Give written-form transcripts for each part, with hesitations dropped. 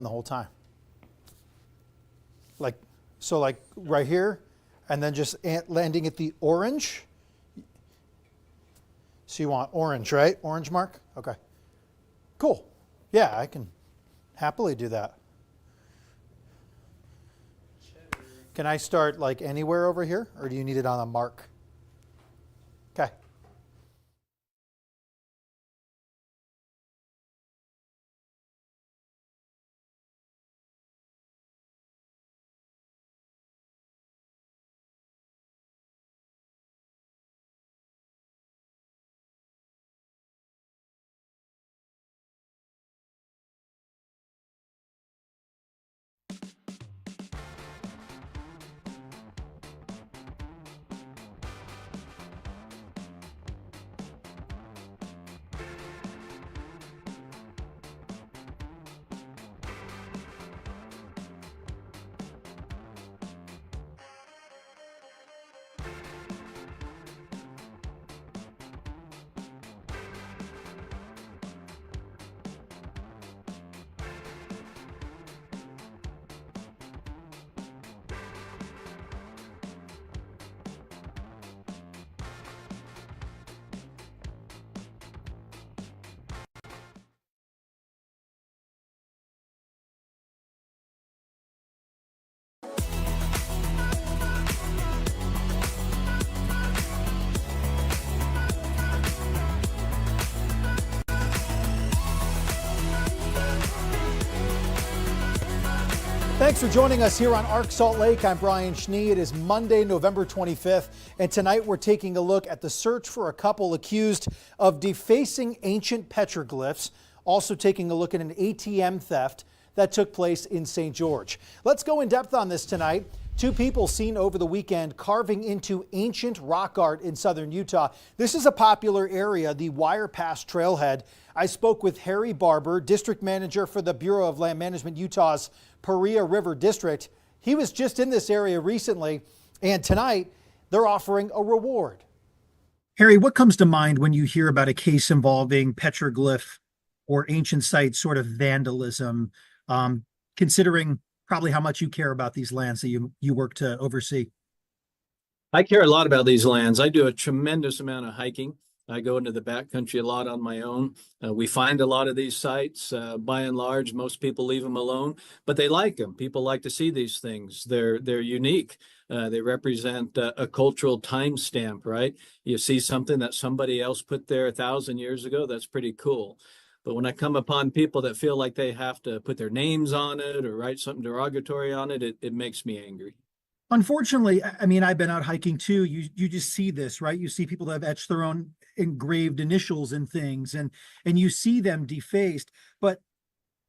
the whole time. Like right here, and then just landing at the orange. So you want orange, right? Orange mark? Okay. Cool. Yeah, I can happily do that. Can I start like anywhere over here, or do you need it on a mark? Okay. Thanks for joining us here on Arc Salt Lake. I'm Brian Schnee. It is Monday, November 25th, and tonight we're taking a look at the search for a couple accused of defacing ancient petroglyphs, also taking a look at an ATM theft that took place in St. George. Let's go in depth on this tonight. Two people seen over the weekend carving into ancient rock art in southern Utah. This is a popular area, the Wire Pass Trailhead. I spoke with Harry Barber, district manager for the Bureau of Land Management Utah's Paria River District. He was just in this area recently, and tonight they're offering a reward. Harry, what comes to mind when you hear about a case involving petroglyph or ancient site sort of vandalism, considering probably how much you care about these lands that you work to oversee? I care a lot about these lands. I do a tremendous amount of hiking. I go into the backcountry a lot on my own. We find a lot of these sites. By and large, most people leave them alone, but they like them. People like to see these things. They're unique. They represent a cultural timestamp, right? You see something that somebody else put there 1,000 years ago, that's pretty cool. But when I come upon people that feel like they have to put their names on it or write something derogatory on it, it makes me angry. Unfortunately, I mean, I've been out hiking too. You just see this, right? You see people that have etched their own engraved initials and things, and you see them defaced, but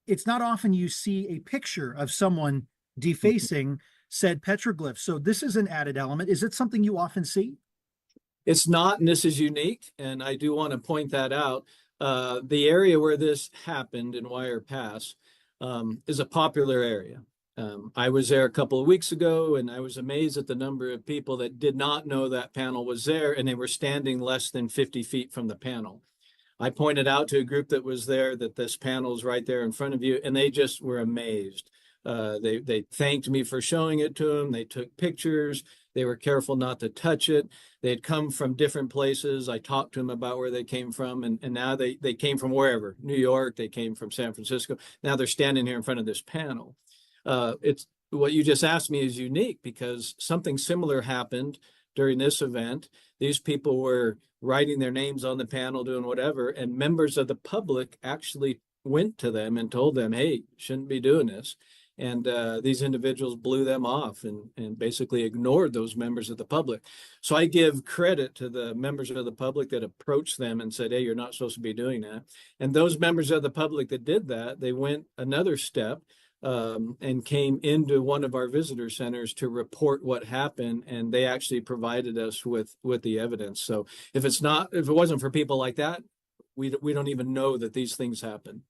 it's not often you see a picture of someone defacing said petroglyph. So this is an added element. Is it something you often see? It's not, and this is unique, and I do want to point that out. The area where this happened in Wire Pass is a popular area. I was there a couple of weeks ago, and I was amazed at the number of people that did not know that panel was there, and they were standing less than 50 feet from the panel. I pointed out to a group that was there that this panel is right there in front of you, and they just were amazed. They thanked me for showing it to them. They took pictures. They were careful not to touch it. They had come from different places. I talked to them about where they came from, and now they came from wherever. New York, they came from San Francisco. Now they're standing here in front of this panel. It's what you just asked me is unique because something similar happened during this event. These people were writing their names on the panel, doing whatever, and members of the public actually went to them and told them, hey, shouldn't be doing this. And these individuals blew them off and basically ignored those members of the public. So I give credit to the members of the public that approached them and said, hey, you're not supposed to be doing that. And those members of the public that did that, they went another step and came into one of our visitor centers to report what happened, and they actually provided us with the evidence. So if it wasn't for people like that, we don't even know that these things happen.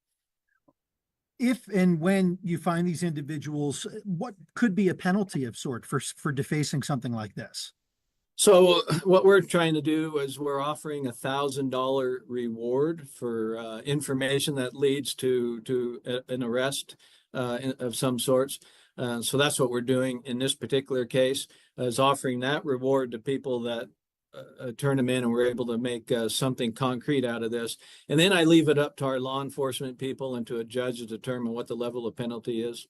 If and when you find these individuals, what could be a penalty of sort for defacing something like this? So what we're trying to do is we're offering $1,000 reward for information that leads to an arrest. of some sorts. So that's what we're doing in this particular case, is offering that reward to people that turn them in, and we're able to make something concrete out of this. And then I leave it up to our law enforcement people and to a judge to determine what the level of penalty is.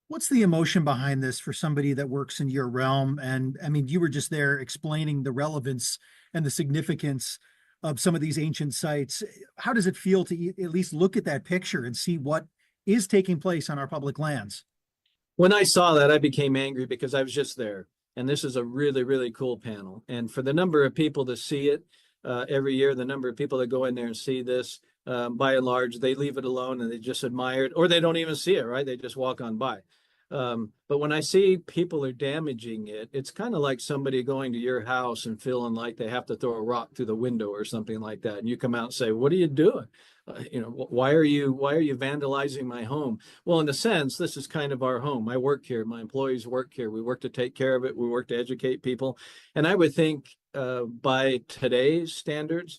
What's the emotion behind this for somebody that works in your realm? And I mean, you were just there explaining the relevance and the significance of some of these ancient sites. How does it feel to at least look at that picture and see what is taking place on our public lands? When I saw that, I became angry because I was just there. And this is a really, really cool panel. And for the number of people to see it every year, the number of people that go in there and see this, by and large, they leave it alone and they just admire it, or they don't even see it, right? They just walk on by. But when I see people are damaging it, it's kind of like somebody going to your house and feeling like they have to throw a rock through the window or something like that. And you come out and say, "What are you doing? Why are you vandalizing my home?" Well, in a sense, this is kind of our home. I work here. My employees work here. We work to take care of it. We work to educate people. And I would think by today's standards,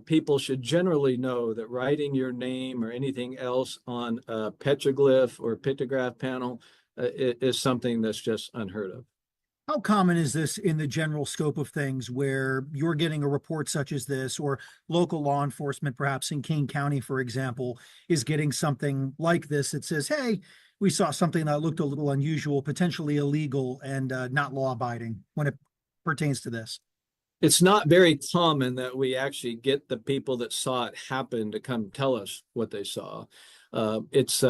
people should generally know that writing your name or anything else on a petroglyph or pictograph panel is something that's just unheard of. How common is this in the general scope of things where you're getting a report such as this, or local law enforcement, perhaps in Kane County, for example, is getting something like this that says, hey, we saw something that looked a little unusual, potentially illegal, and not law abiding when it pertains to this? It's not very common that we actually get the people that saw it happen to come tell us what they saw. It's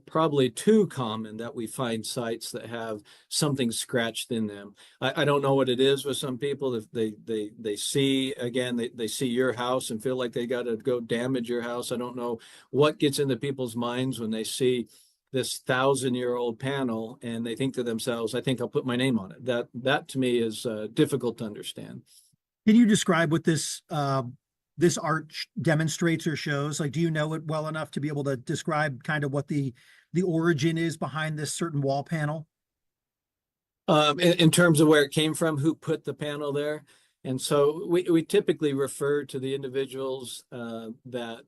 probably too common that we find sites that have something scratched in them. I don't know what it is with some people. If they see, again, they see your house and feel like they got to go damage your house. I don't know what gets into people's minds when they see this 1,000-year-old panel and they think to themselves, I think I'll put my name on it. That to me is difficult to understand. Can you describe what this this art demonstrates or shows? Like, do you know it well enough to be able to describe kind of what the origin is behind this certain wall panel? In terms of where it came from, who put the panel there. And so we typically refer to the individuals that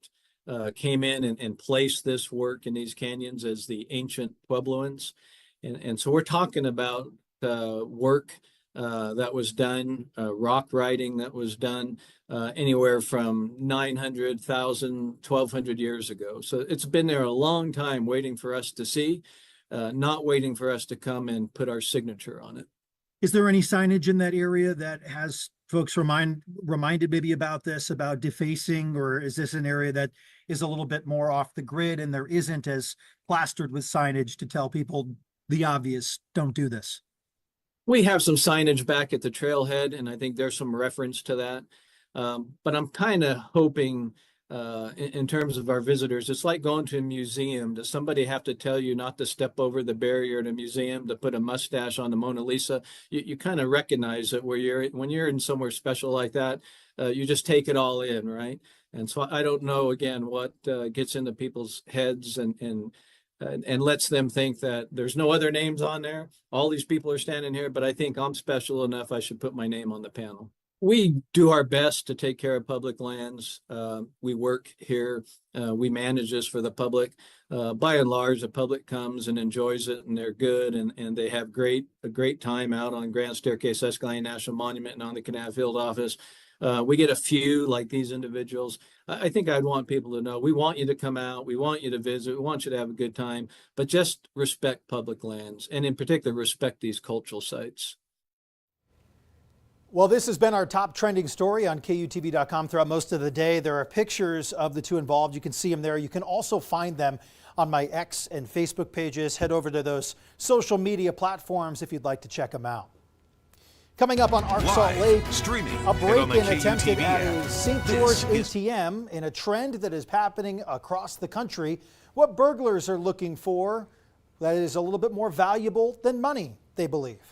came in and placed this work in these canyons as the ancient Puebloans. And so we're talking about work that was done, rock writing that was done anywhere from 900, 1,000, 1,200 years ago. So it's been there a long time waiting for us to see, not waiting for us to come and put our signature on it. Is there any signage in that area that has folks reminded maybe about this, about defacing, or is this an area that is a little bit more off the grid and there isn't as plastered with signage to tell people the obvious, don't do this? We have some signage back at the trailhead, and I think there's some reference to that. But I'm kind of hoping in terms of our visitors, it's like going to a museum. Does somebody have to tell you not to step over the barrier in a museum, to put a mustache on the Mona Lisa? You kind of recognize it when you're in somewhere special like that. You just take it all in, right? And so I don't know, again, what gets into people's heads and lets them think that there's no other names on there. All these people are standing here, but I think I'm special enough. I should put my name on the panel. We do our best to take care of public lands. We work here. We manage this for the public. By and large, the public comes and enjoys it, and they're good, and they have a great time out on Grand Staircase, Escalade National Monument, and on the KANAB Field Office. We get a few like these individuals. I think I'd want people to know, we want you to come out, we want you to visit, we want you to have a good time, but just respect public lands, and in particular, respect these cultural sites. Well, this has been our top trending story on KUTV.com throughout most of the day. There are pictures of the two involved. You can see them there. You can also find them on my X and Facebook pages. Head over to those social media platforms if you'd like to check them out. Coming up on Ark Salt Lake, a break-in attempted at a St. George ATM in a trend that is happening across the country. What burglars are looking for that is a little bit more valuable than money, they believe.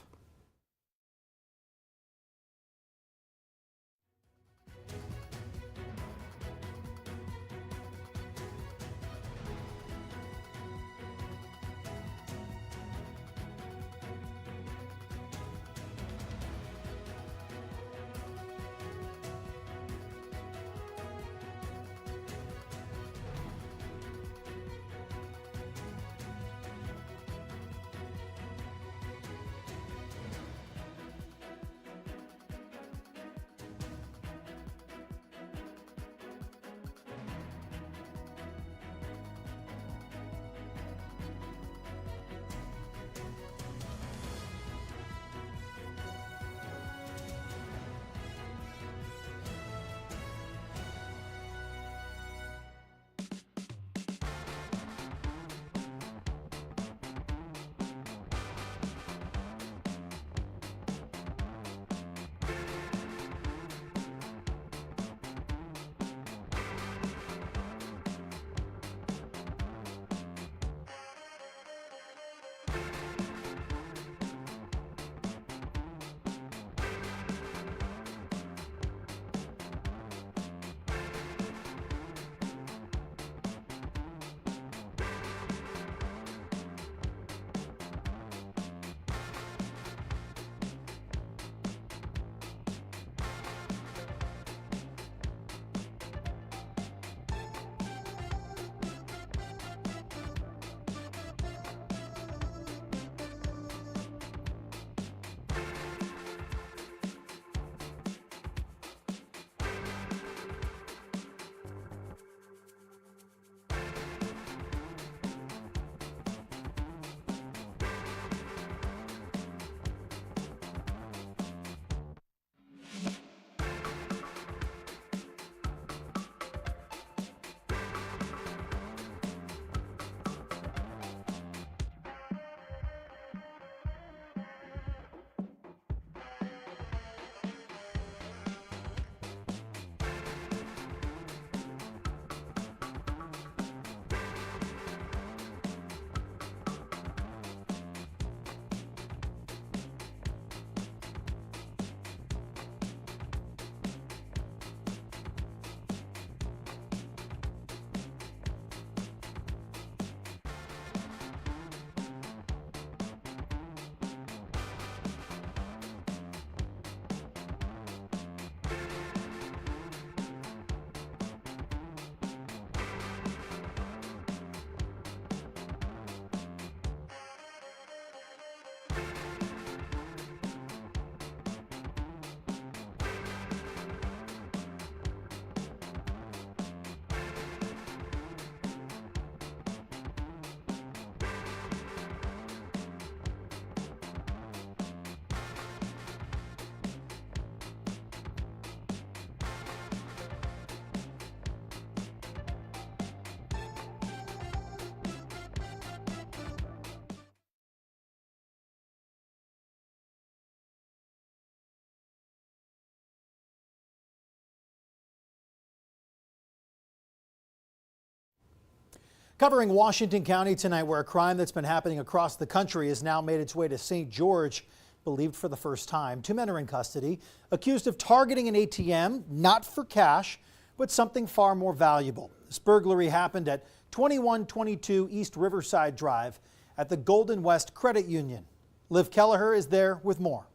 Covering Washington County tonight, where a crime that's been happening across the country has now made its way to St. George, believed for the first time. 2 men are in custody, accused of targeting an ATM, not for cash, but something far more valuable. This burglary happened at 2122 East Riverside Drive at the Golden West Credit Union. Liv Kelleher is there with more.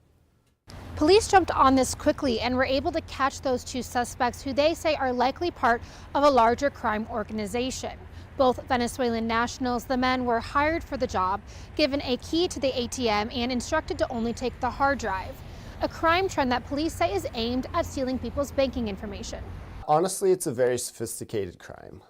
Police jumped on this quickly and were able to catch those 2 suspects who they say are likely part of a larger crime organization. Both Venezuelan nationals, the men were hired for the job, given a key to the ATM and instructed to only take the hard drive. A crime trend that police say is aimed at stealing people's banking information. Honestly, it's a very sophisticated crime.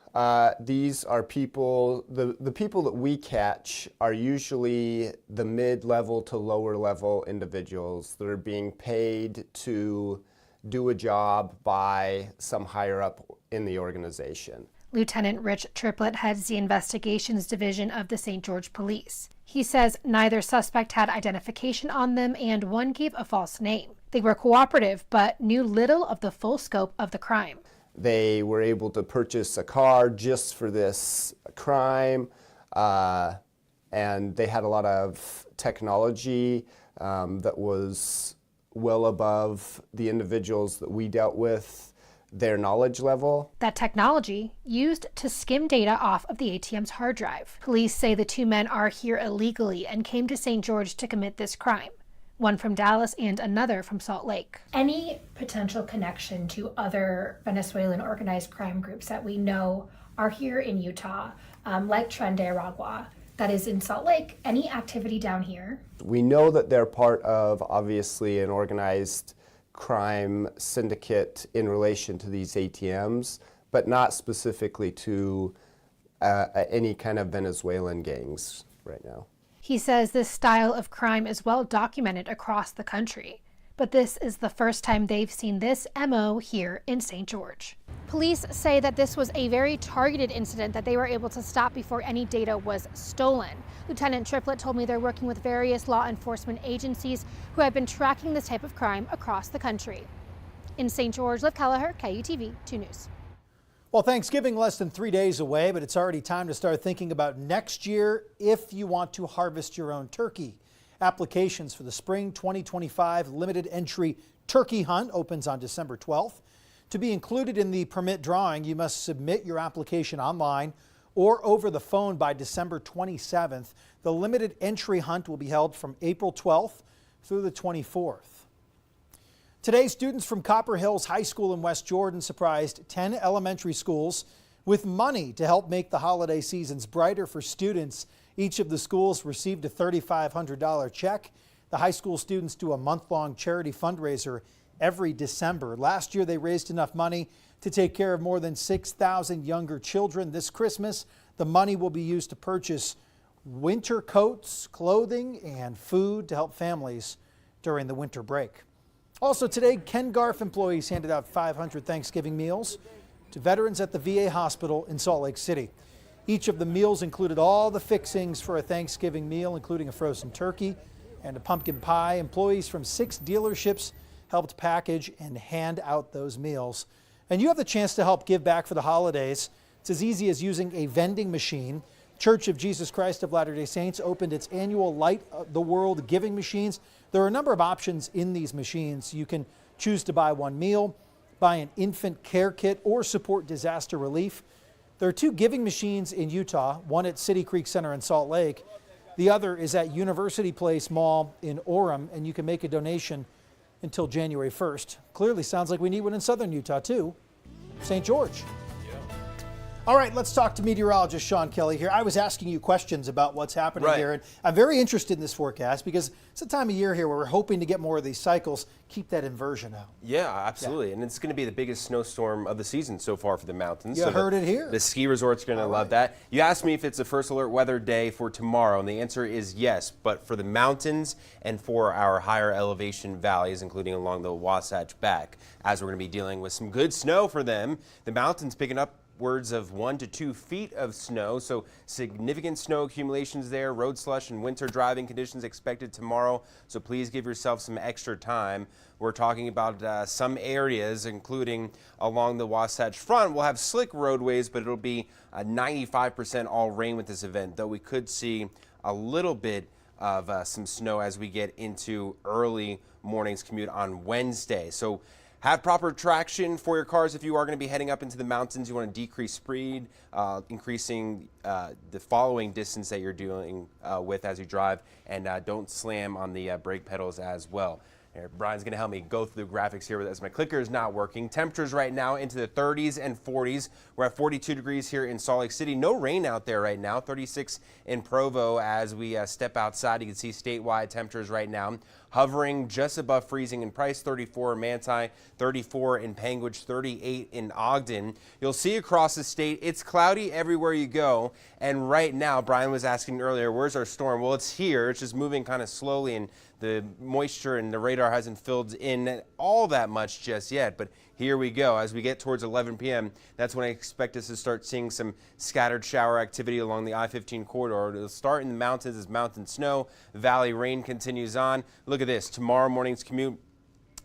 These are people, the people that we catch are usually the mid-level to lower level individuals that are being paid to do a job by some higher up in the organization. Lieutenant Rich Triplett heads the investigations division of the St. George Police. He says neither suspect had identification on them and one gave a false name. They were cooperative but knew little of the full scope of the crime. They were able to purchase a car just for this crime, and they had a lot of technology that was well above the individuals that we dealt with, their knowledge level. That technology used to skim data off of the ATM's hard drive. Police say the 2 men are here illegally and came to St. George to commit this crime. One from Dallas and another from Salt Lake. Any potential connection to other Venezuelan organized crime groups that we know are here in Utah, like Tren de Aragua, that is in Salt Lake, any activity down here? We know that they're part of, obviously, an organized crime syndicate in relation to these ATMs, but not specifically to any kind of Venezuelan gangs right now. He says this style of crime is well documented across the country, but this is the first time they've seen this MO here in St. George. Police say that this was a very targeted incident that they were able to stop before any data was stolen. Lieutenant Triplett told me they're working with various law enforcement agencies who have been tracking this type of crime across the country. In St. George, Liv Kelleher, KUTV 2 News. Well, Thanksgiving less than 3 days away, but it's already time to start thinking about next year if you want to harvest your own turkey. Applications for the spring 2025 limited entry turkey hunt opens on December 12th. To be included in the permit drawing, you must submit your application online or over the phone by December 27th. The limited entry hunt will be held from April 12th through the 24th. Today, students from Copper Hills High School in West Jordan surprised 10 elementary schools with money to help make the holiday seasons brighter for students. Each of the schools received a $3,500 check. The high school students do a month-long charity fundraiser every December. Last year, they raised enough money to take care of more than 6,000 younger children. This Christmas, the money will be used to purchase winter coats, clothing, and food to help families during the winter break. Also today, Ken Garf employees handed out 500 Thanksgiving meals to veterans at the VA hospital in Salt Lake City. Each of the meals included all the fixings for a Thanksgiving meal, including a frozen turkey and a pumpkin pie. Employees from 6 dealerships helped package and hand out those meals. And you have the chance to help give back for the holidays. It's as easy as using a vending machine. Church of Jesus Christ of Latter-day Saints opened its annual Light the World giving machines. There are a number of options in these machines. You can choose to buy one meal, buy an infant care kit, or support disaster relief. There are 2 giving machines in Utah, one at City Creek Center in Salt Lake. The other is at University Place Mall in Orem, and you can make a donation until January 1st. Clearly sounds like we need one in southern Utah too. St. George. All right, let's talk to meteorologist Sean Kelly here. I was asking you questions about what's happening here, and I'm very interested in this forecast because it's a time of year here where we're hoping to get more of these cycles, keep that inversion out. Yeah, absolutely. Yeah. And it's going to be the biggest snowstorm of the season so far for the mountains. You heard it here. The ski resorts are going to love that. You asked me if it's a first alert weather day for tomorrow, and the answer is yes. But for the mountains and for our higher elevation valleys, including along the Wasatch Back, as we're going to be dealing with some good snow for them, the mountains picking up upwards of 1 to 2 feet of snow. So significant snow accumulations there. Road slush and winter driving conditions expected tomorrow. So please give yourself some extra time. We're talking about some areas, including along the Wasatch Front. We'll have slick roadways, but it'll be 95% all rain with this event, though we could see a little bit of some snow as we get into early morning's commute on Wednesday. So have proper traction for your cars if you are going to be heading up into the mountains. You want to decrease speed, increasing the following distance that you're dealing with as you drive, and don't slam on the brake pedals as well. Here, Brian's going to help me go through the graphics here as my clicker is not working. Temperatures right now into the 30s and 40s. We're at 42 degrees here in Salt Lake City. No rain out there right now. 36 in Provo as we step outside. You can see statewide temperatures right now hovering just above freezing in Price, 34 in Manti, 34 in Panguitch, 38 in Ogden. You'll see across the state, it's cloudy everywhere you go. And right now, Brian was asking earlier, where's our storm? Well, it's here. It's just moving kind of slowly, and the moisture and the radar hasn't filled in all that much just yet. But here we go. As we get towards 11 p.m., that's when I expect us to start seeing some scattered shower activity along the I-15 corridor. It'll start in the mountains as mountain snow. Valley rain continues on. Look at this. Tomorrow morning's commute,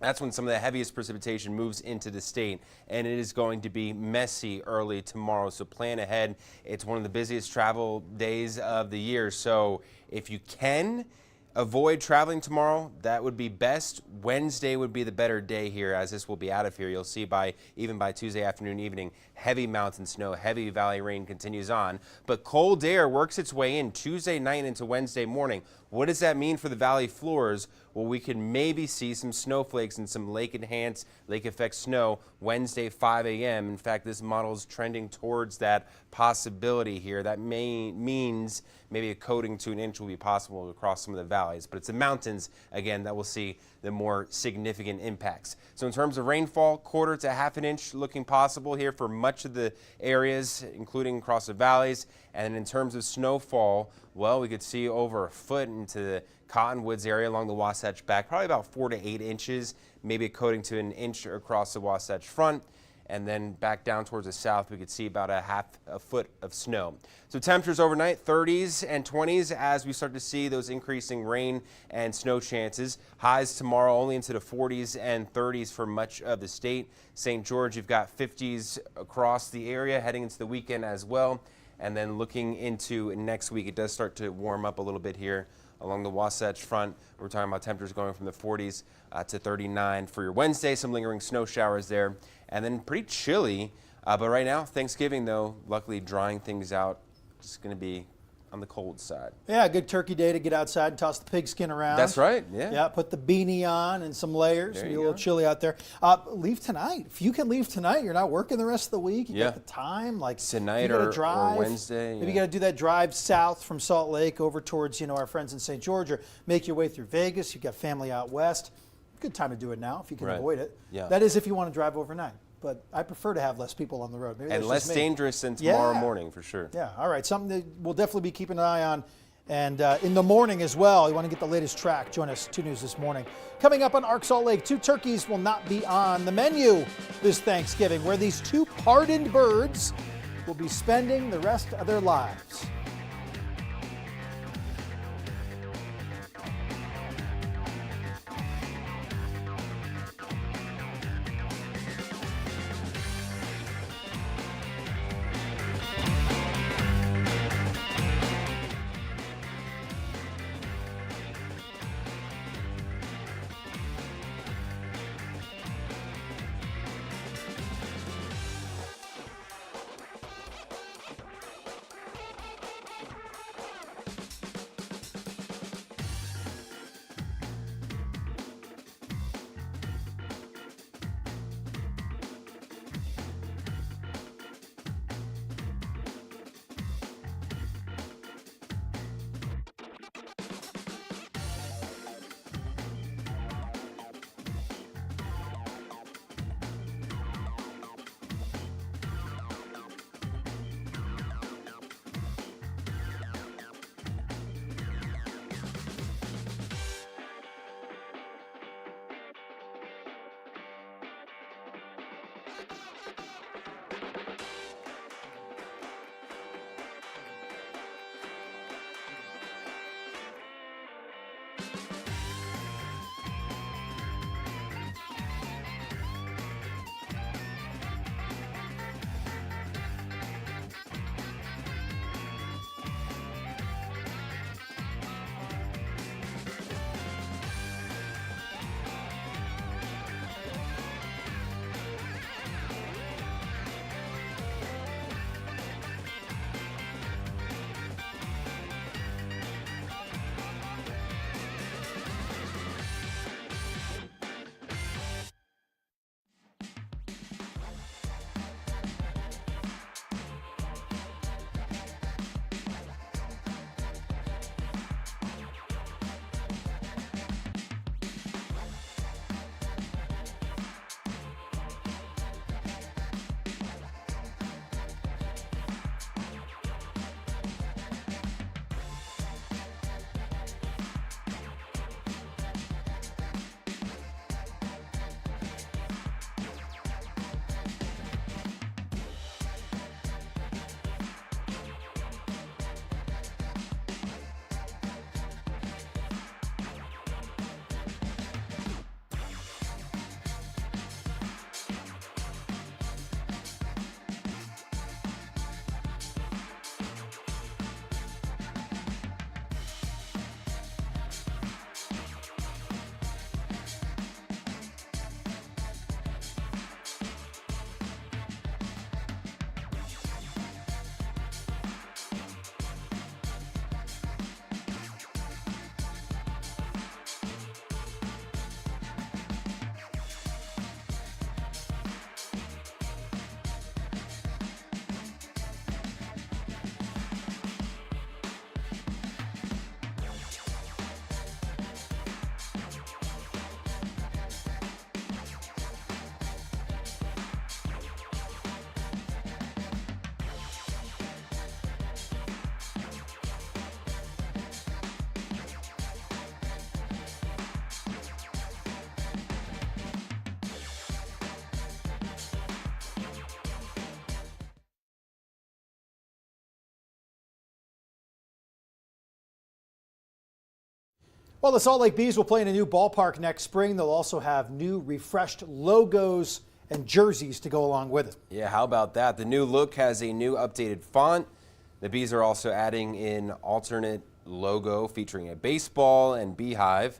that's when some of the heaviest precipitation moves into the state, and it is going to be messy early tomorrow. So plan ahead. It's one of the busiest travel days of the year. So if you can avoid traveling tomorrow, that would be best. Wednesday would be the better day here, as this will be out of here. You'll see even by Tuesday afternoon, evening, heavy mountain snow, heavy valley rain continues on. But cold air works its way in Tuesday night into Wednesday morning. What does that mean for the valley floors? Well, we could maybe see some snowflakes and some lake-enhanced, lake-effect snow Wednesday 5 a.m. In fact, this model is trending towards that possibility here. That means maybe a coating to an inch will be possible across some of the valleys. But it's the mountains, again, that will see the more significant impacts. So in terms of rainfall, 1/4 to 1/2 inch looking possible here for much of the areas, including across the valleys. And in terms of snowfall, well, we could see over 1 foot into the Cottonwoods area along the Wasatch back, probably about 4 to 8 inches, maybe a coating to an inch across the Wasatch Front. And then back down towards the south, we could see about a foot of snow. So temperatures overnight, 30s and 20s as we start to see those increasing rain and snow chances. Highs tomorrow only into the 40s and 30s for much of the state. St. George, you've got 50s across the area heading into the weekend as well. And then looking into next week, it does start to warm up a little bit here along the Wasatch Front. We're talking about temperatures going from the 40s to 39 for your Wednesday. Some lingering snow showers there. And then pretty chilly. But right now, Thanksgiving, though, luckily drying things out. Just going to be on the cold side. Yeah, good turkey day to get outside and toss the pigskin around. That's right, yeah. Yeah, put the beanie on and some layers. It'll be a little chilly out there. Leave tonight. If you can leave tonight, you're not working the rest of the week. You got the time. Like tonight or Wednesday. Maybe you got to do that drive south from Salt Lake over towards, our friends in St. George, or make your way through Vegas. You've got family out west. Good time to do it now if you can avoid it. Yeah. That is if you want to drive overnight. But I prefer to have less people on the road. Maybe and less dangerous than tomorrow morning, for sure. Yeah, all right. Something that we'll definitely be keeping an eye on. And in the morning as well, you want to get the latest track. Join us, 2 News this morning. Coming up on Ark Salt Lake, 2 turkeys will not be on the menu this Thanksgiving, where these 2 pardoned birds will be spending the rest of their lives. Well, the Salt Lake Bees will play in a new ballpark next spring. They'll also have new refreshed logos and jerseys to go along with it. Yeah, how about that? The new look has a new updated font. The Bees are also adding an alternate logo featuring a baseball and beehive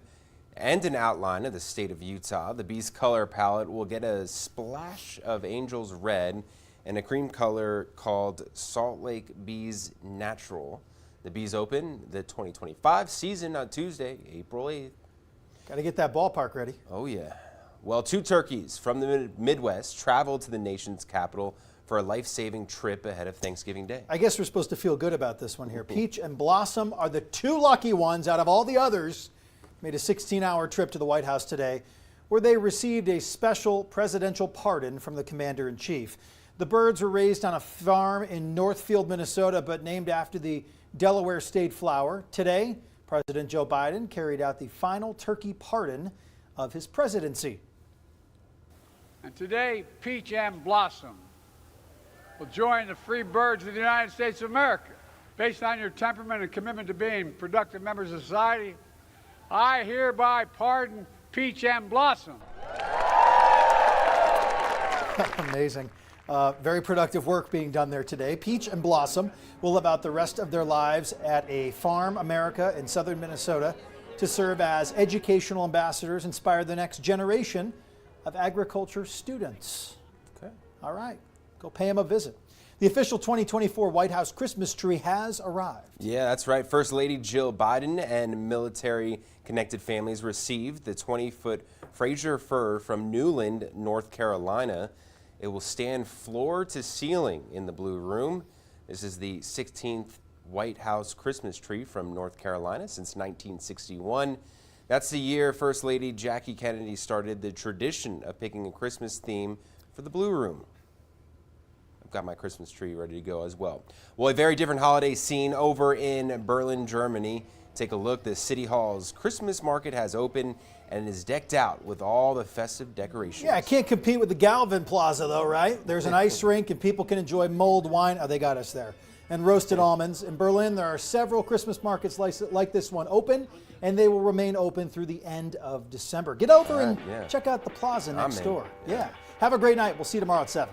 and an outline of the state of Utah. The Bees color palette will get a splash of Angels red and a cream color called Salt Lake Bees Natural. The Bees open the 2025 season on Tuesday, April 8th. Got to get that ballpark ready. Oh, yeah. Well, 2 turkeys from the Midwest traveled to the nation's capital for a life-saving trip ahead of Thanksgiving Day. I guess we're supposed to feel good about this one here. Peach and Blossom are the 2 lucky ones out of all the others. Made a 16-hour trip to the White House today, where they received a special presidential pardon from the commander-in-chief. The birds were raised on a farm in Northfield, Minnesota, but named after the Delaware state flower. Today, President Joe Biden carried out the final turkey pardon of his presidency. And today, Peach and Blossom will join the free birds of the United States of America. Based on your temperament and commitment to being productive members of society, I hereby pardon Peach and Blossom. Amazing. Very productive work being done there today. Peach and Blossom will live out the rest of their lives at a farm America in southern Minnesota to serve as educational ambassadors, inspire the next generation of agriculture students. Okay. All right, go pay them a visit. The official 2024 White House Christmas tree has arrived. Yeah, that's right. First Lady Jill Biden and military-connected families received the 20-foot Fraser fir from Newland, North Carolina. It will stand floor to ceiling in the Blue Room. This is the 16th White House Christmas tree from North Carolina since 1961. That's the year First Lady Jackie Kennedy started the tradition of picking a Christmas theme for the Blue Room. I've got my Christmas tree ready to go as well. Well, a very different holiday scene over in Berlin, Germany. Take a look. The City Hall's Christmas market has opened and is decked out with all the festive decorations. Yeah, I can't compete with the Galvin Plaza though, right? There's an ice rink and people can enjoy mulled wine. Oh, they got us there. And roasted almonds. In Berlin, there are several Christmas markets like this one open, and they will remain open through the end of December. Get over and check out the plaza next door. Yeah. Have a great night. We'll see you tomorrow at 7.